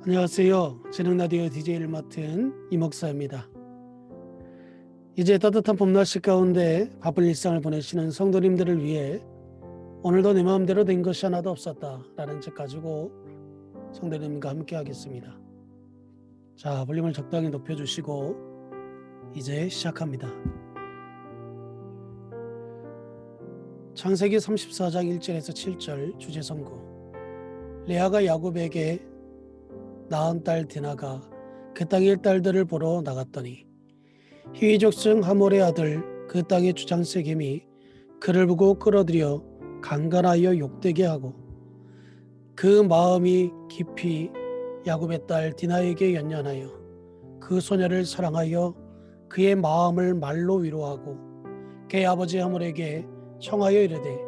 안녕하세요. 재능라디오 DJ를 맡은 이목사입니다. 이제 따뜻한 봄날씨 가운데 바쁜 일상을 보내시는 성도님들을 위해 오늘도 내 마음대로 된 것이 하나도 없었다라는 책 가지고 성도님과 함께 하겠습니다. 자, 볼륨을 적당히 높여주시고 이제 시작합니다. 창세기 34장 1절에서 7절 주제 선고. 레아가 야곱에게 낳은 딸 디나가 그 땅의 딸들을 보러 나갔더니 히위 족속 하몰의 아들 그 땅의 주장 세겜이 그를 보고 끌어들여 강간하여 욕되게 하고 그 마음이 깊이 야곱의 딸 디나에게 연연하여 그 소녀를 사랑하여 그의 마음을 말로 위로하고 그의 아버지 하몰에게 청하여 이르되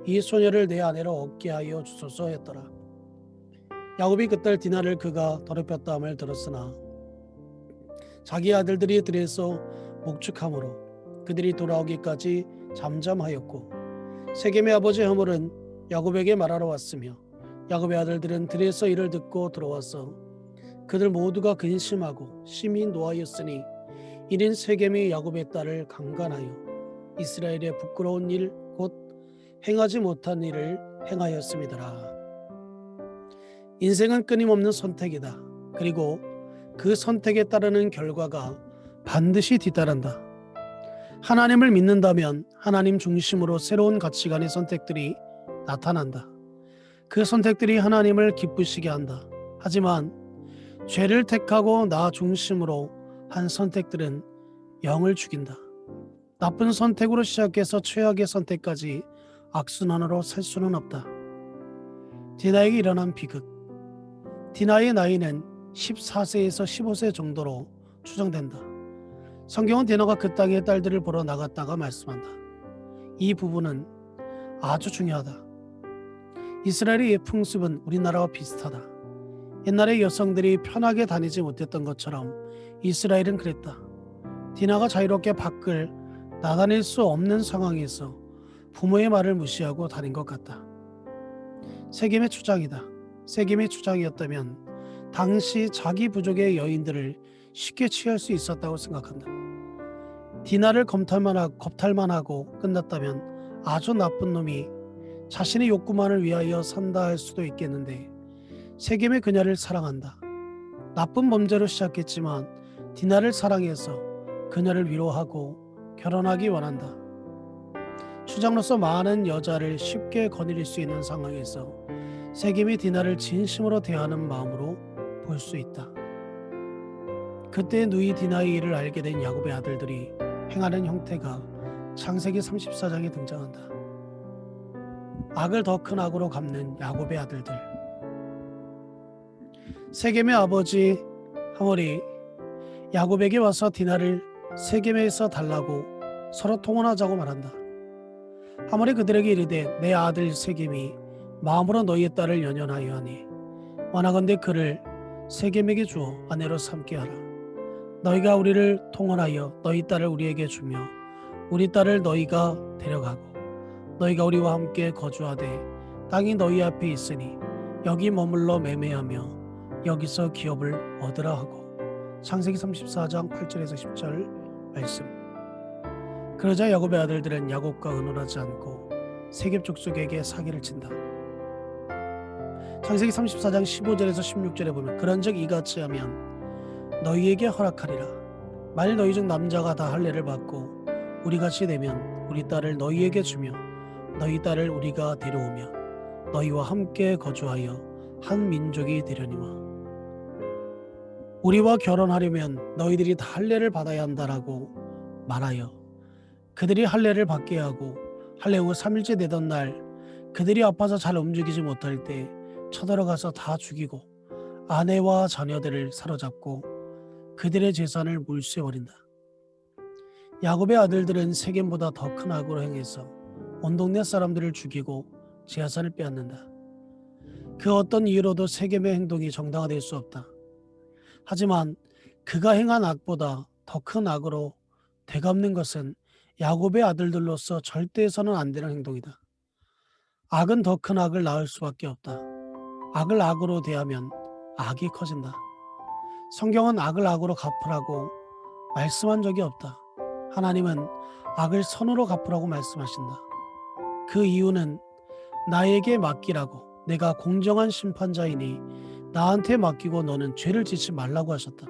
이 소녀를 내 아내로 얻게 하여 주소서 했더라. 야곱이 그 딸 디나를 그가 더럽혔다 함을 들었으나 자기 아들들이 들에서 목축함으로 그들이 돌아오기까지 잠잠하였고 세겜의 아버지 하몰은 야곱에게 말하러 왔으며 야곱의 아들들은 들에서 이를 듣고 들어와서 그들 모두가 근심하고 심히 노하였으니 이는 세겜이 야곱의 딸을 강간하여 이스라엘의 부끄러운 일 곧 행하지 못한 일을 행하였음이더라. 인생은 끊임없는 선택이다. 그리고 그 선택에 따르는 결과가 반드시 뒤따른다. 하나님을 믿는다면 하나님 중심으로 새로운 가치관의 선택들이 나타난다. 그 선택들이 하나님을 기쁘시게 한다. 하지만 죄를 택하고 나 중심으로 한 선택들은 영을 죽인다. 나쁜 선택으로 시작해서 최악의 선택까지 악순환으로 살 수는 없다. 디나에게 일어난 비극. 디나의 나이는 14세에서 15세 정도로 추정된다. 성경은 디나가 그 땅의 딸들을 보러 나갔다가 말씀한다. 이 부분은 아주 중요하다. 이스라엘의 풍습은 우리나라와 비슷하다. 옛날에 여성들이 편하게 다니지 못했던 것처럼 이스라엘은 그랬다. 디나가 자유롭게 밖을 나다닐 수 없는 상황에서 부모의 말을 무시하고 다닌 것 같다. 세겜의 주장이다. 세겜의 주장이었다면 당시 자기 부족의 여인들을 쉽게 취할 수 있었다고 생각한다. 디나를 겁탈만 하고 끝났다면 아주 나쁜 놈이 자신의 욕구만을 위하여 산다 할 수도 있겠는데 세겜의 그녀를 사랑한다. 나쁜 범죄로 시작했지만 디나를 사랑해서 그녀를 위로하고 결혼하기 원한다. 주장로서 많은 여자를 쉽게 거느릴 수 있는 상황에서 세겜이 디나를 진심으로 대하는 마음으로 볼 수 있다. 그때 누이 디나의 일을 알게 된 야곱의 아들들이 행하는 형태가 창세기 34장에 등장한다. 악을 더 큰 악으로 갚는 야곱의 아들들. 세겜의 아버지 하몰이 야곱에게 와서 디나를 세겜에서 달라고 서로 통혼하자고 말한다. 하몰이 그들에게 이르되 내 아들 세겜이 마음으로 너희의 딸을 연연하여 하니 원하건대 그를 세겜에게 주어 아내로 삼게 하라. 너희가 우리를 통혼하여 너희 딸을 우리에게 주며 우리 딸을 너희가 데려가고 너희가 우리와 함께 거주하되 땅이 너희 앞에 있으니 여기 머물러 매매하며 여기서 기업을 얻으라 하고. 창세기 34장 8절에서 10절 말씀. 그러자 야곱의 아들들은 야곱과 의논하지 않고 세겜 족속에게 사기를 친다. 창세기 34장 15절에서 16절에 보면 그런즉 이같이 하면 너희에게 허락하리라. 만일 너희 중 남자가 다 할례를 받고 우리같이 되면 우리 딸을 너희에게 주며 너희 딸을 우리가 데려오며 너희와 함께 거주하여 한 민족이 되려니와. 우리와 결혼하려면 너희들이 다 할례를 받아야 한다라고 말하여 그들이 할례를 받게 하고 할례 후 3일째 되던 날 그들이 아파서 잘 움직이지 못할 때 쳐들어가서 다 죽이고 아내와 자녀들을 사로잡고 그들의 재산을 몰수해버린다. 야곱의 아들들은 세겜보다 더 큰 악으로 행해서 온 동네 사람들을 죽이고 재산을 빼앗는다. 그 어떤 이유로도 세겜의 행동이 정당화될 수 없다. 하지만 그가 행한 악보다 더 큰 악으로 되갚는 것은 야곱의 아들들로서 절대 해서는 안 되는 행동이다. 악은 더 큰 악을 낳을 수밖에 없다. 악을 악으로 대하면 악이 커진다. 성경은 악을 악으로 갚으라고 말씀한 적이 없다. 하나님은 악을 선으로 갚으라고 말씀하신다. 그 이유는 나에게 맡기라고, 내가 공정한 심판자이니 나한테 맡기고 너는 죄를 짓지 말라고 하셨다.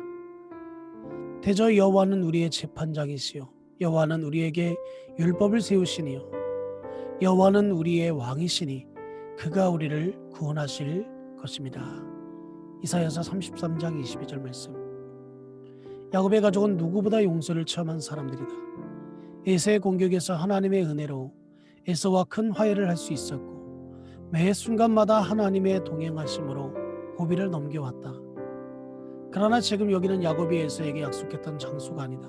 대저 여호와는 우리의 재판장이시요 여호와는 우리에게 율법을 세우시니요 여호와는 우리의 왕이시니 그가 우리를 구원하실 것입니다. 이사야서 33장 22절 말씀. 야곱의 가족은 누구보다 용서를 체험한 사람들이다. 에서의 공격에서 하나님의 은혜로 에서와 큰 화해를 할 수 있었고 매 순간마다 하나님의 동행하심으로 고비를 넘겨왔다. 그러나 지금 여기는 야곱이 에서에게 약속했던 장소가 아니다.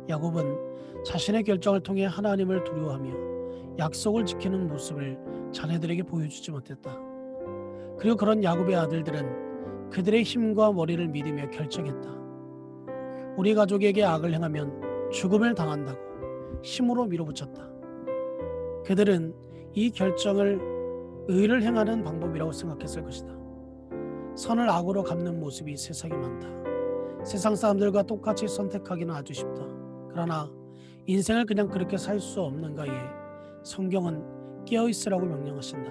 야곱은 자신의 결정을 통해 하나님을 두려워하며 약속을 지키는 모습을 자녀들에게 보여주지 못했다. 그리고 그런 야곱의 아들들은 그들의 힘과 머리를 믿으며 결정했다. 우리 가족에게 악을 행하면 죽음을 당한다고 힘으로 밀어붙였다. 그들은 이 결정을 의를 행하는 방법이라고 생각했을 것이다. 선을 악으로 갚는 모습이 세상에 많다. 세상 사람들과 똑같이 선택하기는 아주 쉽다. 그러나 인생을 그냥 그렇게 살 수 없는가에 성경은 깨어있으라고 명령하신다.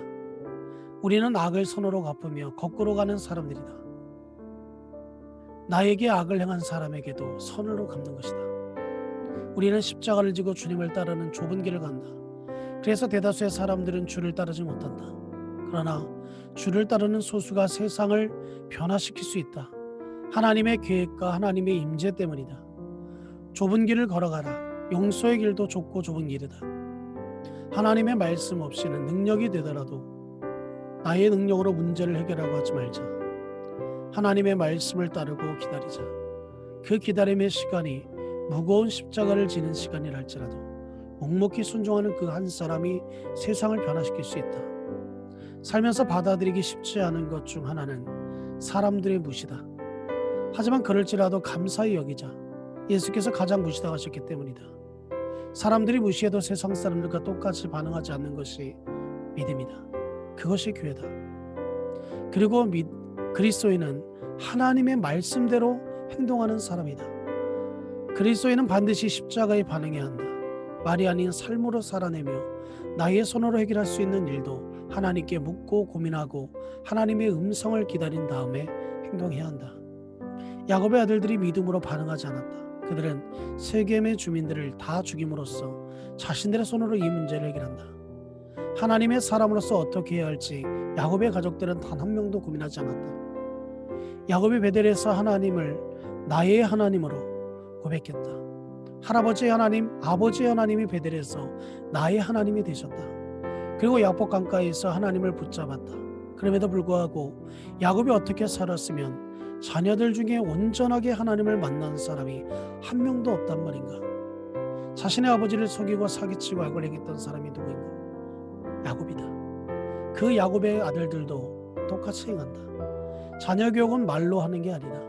우리는 악을 선으로 갚으며 거꾸로 가는 사람들이다. 나에게 악을 행한 사람에게도 선으로 갚는 것이다. 우리는 십자가를 지고 주님을 따르는 좁은 길을 간다. 그래서 대다수의 사람들은 주를 따르지 못한다. 그러나 주를 따르는 소수가 세상을 변화시킬 수 있다. 하나님의 계획과 하나님의 임재 때문이다. 좁은 길을 걸어가라. 용서의 길도 좁고 좁은 길이다. 하나님의 말씀 없이는 능력이 되더라도 나의 능력으로 문제를 해결하고 하지 말자. 하나님의 말씀을 따르고 기다리자. 그 기다림의 시간이 무거운 십자가를 지는 시간이랄지라도 묵묵히 순종하는 그 한 사람이 세상을 변화시킬 수 있다. 살면서 받아들이기 쉽지 않은 것 중 하나는 사람들의 무시다. 하지만 그럴지라도 감사히 여기자. 예수께서 가장 무시당하셨기 때문이다. 사람들이 무시해도 세상 사람들과 똑같이 반응하지 않는 것이 믿음이다. 그것이 교회다. 그리고 그리스도인은 하나님의 말씀대로 행동하는 사람이다. 그리스도인은 반드시 십자가에 반응해야 한다. 말이 아닌 삶으로 살아내며 나의 손으로 해결할 수 있는 일도 하나님께 묻고 고민하고 하나님의 음성을 기다린 다음에 행동해야 한다. 야곱의 아들들이 믿음으로 반응하지 않았다. 그들은 세겜의 주민들을 다 죽임으로써 자신들의 손으로 이 문제를 해결한다. 하나님의 사람으로서 어떻게 해야 할지 야곱의 가족들은 단 한 명도 고민하지 않았다. 야곱이 베델에서 하나님을 나의 하나님으로 고백했다. 할아버지의 하나님, 아버지의 하나님이 베델에서 나의 하나님이 되셨다. 그리고 야복 강가에서 하나님을 붙잡았다. 그럼에도 불구하고 야곱이 어떻게 살았으면 자녀들 중에 온전하게 하나님을 만난 사람이 한 명도 없단 말인가? 자신의 아버지를 속이고 사기치고 악을 행했던 사람이 누구인가? 야곱이다. 그 야곱의 아들들도 똑같이 행한다. 자녀 교육은 말로 하는 게 아니다.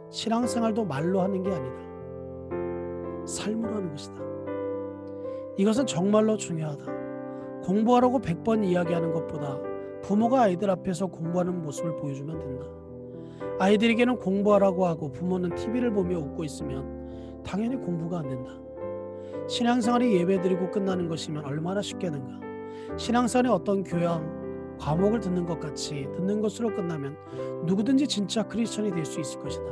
신앙생활도 말로 하는 게 아니다. 삶으로 하는 것이다. 이것은 정말로 중요하다. 공부하라고 100번 이야기하는 것보다 부모가 아이들 앞에서 공부하는 모습을 보여주면 된다. 아이들에게는 공부하라고 하고 부모는 TV를 보며 웃고 있으면 당연히 공부가 안 된다. 신앙생활이 예배드리고 끝나는 것이면 얼마나 쉽겠는가. 신앙생활의 어떤 교양, 과목을 듣는 것 같이 듣는 것으로 끝나면 누구든지 진짜 크리스천이 될 수 있을 것이다.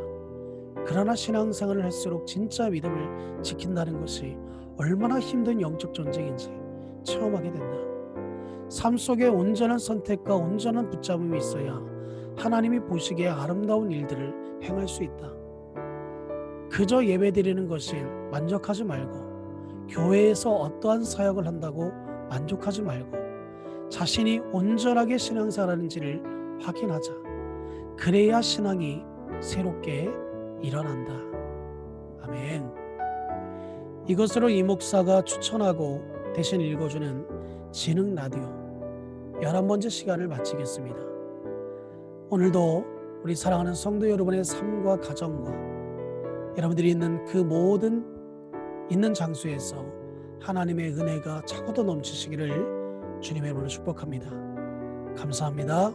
그러나 신앙생활을 할수록 진짜 믿음을 지킨다는 것이 얼마나 힘든 영적 전쟁인지 체험하게 된다. 삶 속에 온전한 선택과 온전한 붙잡음이 있어야 하나님이 보시기에 아름다운 일들을 행할 수 있다. 그저 예배드리는 것에 만족하지 말고 교회에서 어떠한 사역을 한다고 만족하지 말고 자신이 온전하게 신앙생활하는지를 확인하자. 그래야 신앙이 새롭게 일어난다. 아멘. 이것으로 이 목사가 추천하고 대신 읽어주는 지능 라디오 11번째 시간을 마치겠습니다. 오늘도 우리 사랑하는 성도 여러분의 삶과 가정과 여러분들이 있는 그 모든 있는 장소에서 하나님의 은혜가 차고도 넘치시기를 주님의 이름으로 축복합니다. 감사합니다.